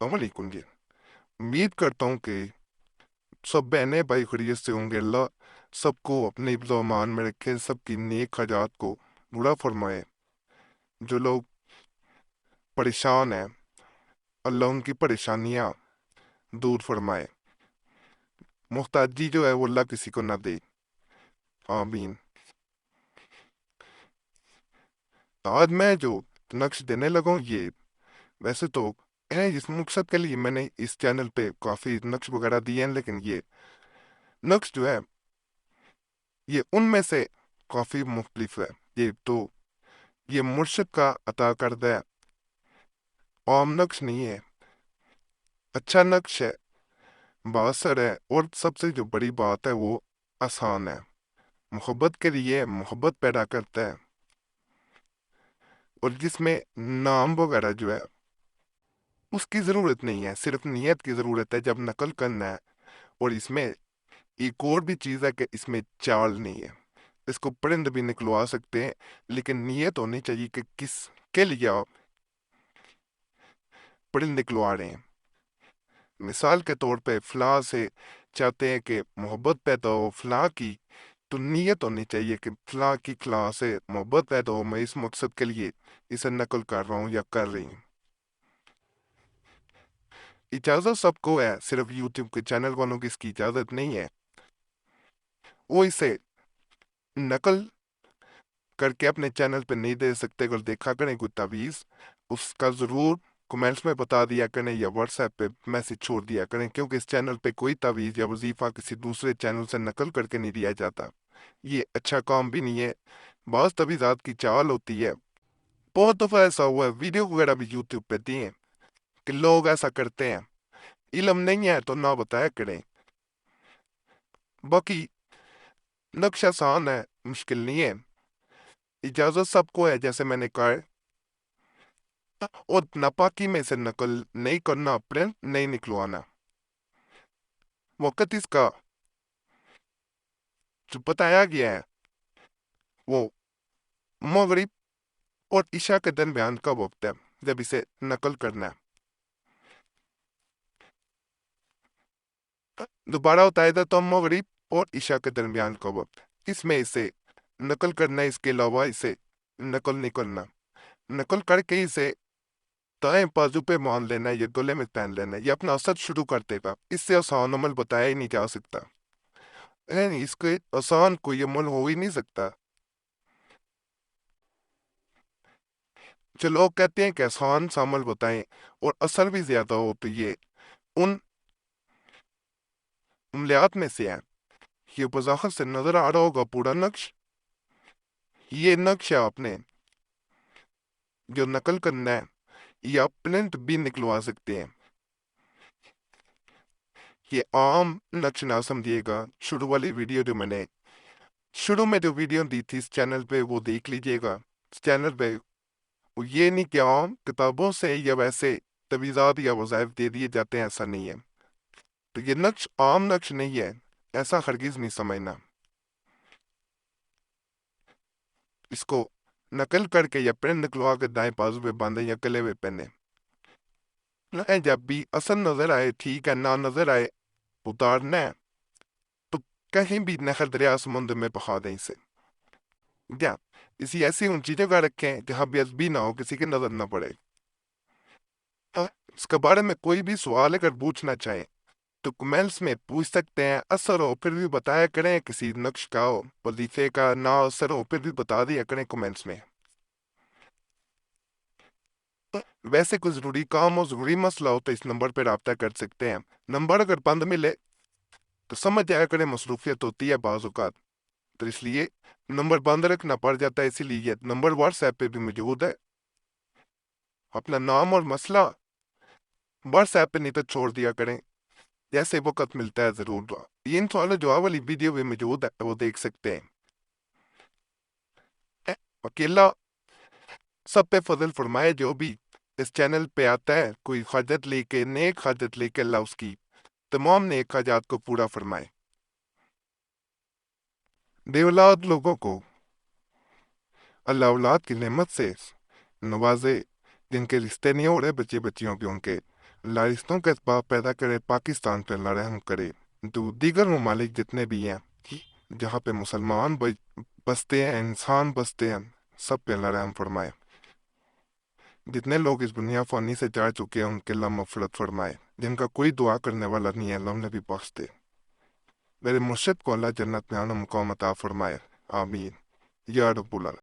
वालेकुम जी। उम्मीद करता हूँ कि सब बहनें भाई खैरियत से होंगे। अल्लाह सबको अपने हिफ्ज़ व अमान में रखे, सबकी नेक हाजात को पूरा फरमाए। जो लोग परेशान हैं, अल्लाह उनकी परेशानियाँ दूर फरमाए। मुहताजी जो है वो अल्लाह किसी को ना दे, आमीन। आज मैं जो नक्श देने लगा हूँ, ये वैसे तो है इस मकसद के लिए मैंने इस चैनल पे काफ़ी नक्श वगैरह दिए हैं, लेकिन ये नक्श जो है ये उनमें से काफ़ी मुख्तलिफ है। ये मुर्शिद का अता करदा आम नक्श नहीं है, अच्छा नक्श है, बासर है, और सबसे जो बड़ी बात है वो आसान है। मोहब्बत के लिए मोहब्बत पैदा करता है, और जिसमें नाम वगैरह जो है उसकी ज़रूरत नहीं है, सिर्फ नीयत की ज़रूरत है जब नकल करना है। और इसमें एक और भी चीज़ है कि इसमें चाल नहीं है। इसको परिंद भी निकलवा सकते हैं, लेकिन नीयत होनी चाहिए कि किस के लिए आप परिंद निकलवा रहे हैं। मिसाल के तौर पे फलां से चाहते हैं कि मोहब्बत पैदा हो फलां की, तो नीयत होनी चाहिए कि फलां की फलां से मोहब्बत पैदा हो, मैं इस मकसद के लिए इसे नकल कर रहा हूँ या कर रही हूँ। इजाज़त सबको है, सिर्फ यूट्यूब के चैनल वालों की इसकी इजाज़त नहीं है। वो इसे नकल करके अपने चैनल पे नहीं दे सकते। अगर देखा करें कोई तावीज़, उसका ज़रूर कमेंट्स में बता दिया करें या व्हाट्सएप पे मैसेज छोड़ दिया करें, क्योंकि इस चैनल पे कोई तावीज़ या वजीफ़ा किसी दूसरे चैनल से नकल करके नहीं दिया जाता। ये अच्छा काम भी नहीं है। बाज़ तवीज़ात की चाल होती है। बहुत दफ़ा ऐसा हुआ है, वीडियो वगैरह भी यूट्यूब पे दिए हैं कि लोग ऐसा करते हैं। इल्म नहीं है तो ना बताया करें। बाकी नक्श आसान है, मुश्किल नहीं है। इजाज़त सबको है, जैसे मैंने कहा, और नापाकी में से नकल नहीं करना, प्रिंट नहीं निकलवाना। वक़्त इसका जो बताया गया है वो मगरिब और इशा के दरमियान का वक्त है जब इसे नकल करना है। दोबारा बताया था तो मगरिब और इशा के दरमियान का वक्त, इसमें इसे नकल करना है। इसके अलावा इसे नकल नहीं करना। नकल करके इसे दाएं बाजू पे मान लेना है या गले में पहन लेना है, या अपना असर शुरू कर देगा। इससे आसान अमल बताया ही नहीं जा सकता है। इसके आसान कोई अमल हो ही नहीं सकता। जो लोग कहते हैं कि आसान सा अमल बताएं और असर भी ज्यादा हो, तो ये उन अमलियात में से है। ये वजाहत से नजर आ रहा होगा पूरा नक्श। ये नक्श है आपने जो नकल करना है, या प्रिंट भी निकलवा सकते हैं। ये आम नक्श ना समझिएगा। शुरू वाली वीडियो जो मैंने शुरू में जो वीडियो दी थी इस चैनल पे, वो देख लीजिएगा। इस चैनल पे वो ये नहीं कि आम किताबों से या वैसे तवीज़ात या वज़ाइफ दे दिए जाते हैं, ऐसा नहीं है। तो ये नक्श आम नक्श नहीं है, ऐसा हरगिज नहीं समझना। इसको नकल करके या प्रिंट निकलवा के दाएं बाजू पे बांधे या गले में पहने। जब भी असर नजर आए ठीक है, ना नजर आए उतारना है तो कहीं भी नहर दरिया समुद्र में बहा दें इसे। या इसी ऐसी ऊंची जगह रखें जहां बेअदबी ना हो, किसी की नजर ना पड़े। इसके बारे में कोई भी सवाल अगर पूछना चाहें तो कमेंट्स में पूछ सकते हैं। असर हो फिर भी बताया करें, किसी नक्श का हो वजीफे का ना असर हो फिर भी बता दिया करें कमेंट्स में। वैसे कोई ज़रूरी काम हो, ज़रूरी मसला हो, तो इस नंबर पर रब्ता कर सकते हैं। नंबर अगर बंद मिले तो समझ जाया करें मसरूफियत होती है बाज़ औक़ात, तो इसलिए नंबर बंद रखना पड़ जाता है। इसीलिए ये नंबर व्हाट्सएप पे भी मौजूद है। अपना नाम और मसला व्हाट्सएप पे नहीं तो छोड़ दिया करें, जैसे वक़्त मिलता है ज़रूर। ये इन सवालों जवाब वाली वीडियो भी मौजूद है, वो देख सकते हैं। अकेला सब पे फजल फरमाए। जो भी इस चैनल पे आता है कोई हाजत लेके, नेक हाजत लेके, अल्लाह उसकी तमाम नेक हाजात को पूरा फरमाए। बेऔलाद लोगों को अल्लाह औलाद की नेमत से नवाजे, जिनके रिश्ते नहीं हो रहे बच्चे बच्चियों के, उनके لارستوں کا اسباب پیدا کرے، پاکستان پہ اللہ رحم کرے، تو دیگر ممالک جتنے بھی ہیں جہاں پہ مسلمان بستے ہیں، انسان بستے ہیں، سب پہ اللہ رحم فرمائے۔ جتنے لوگ اس دنیا فانی سے جا چکے ہیں ان کے اللہ مغفرت فرمائے، جن کا کوئی دعا کرنے والا نہیں ہے اللہ انہیں بھی بخش دے۔ میرے مرشد کو اللہ جنت میں اعلیٰ مقام عطا فرمائے، آمین یا رب العالمین۔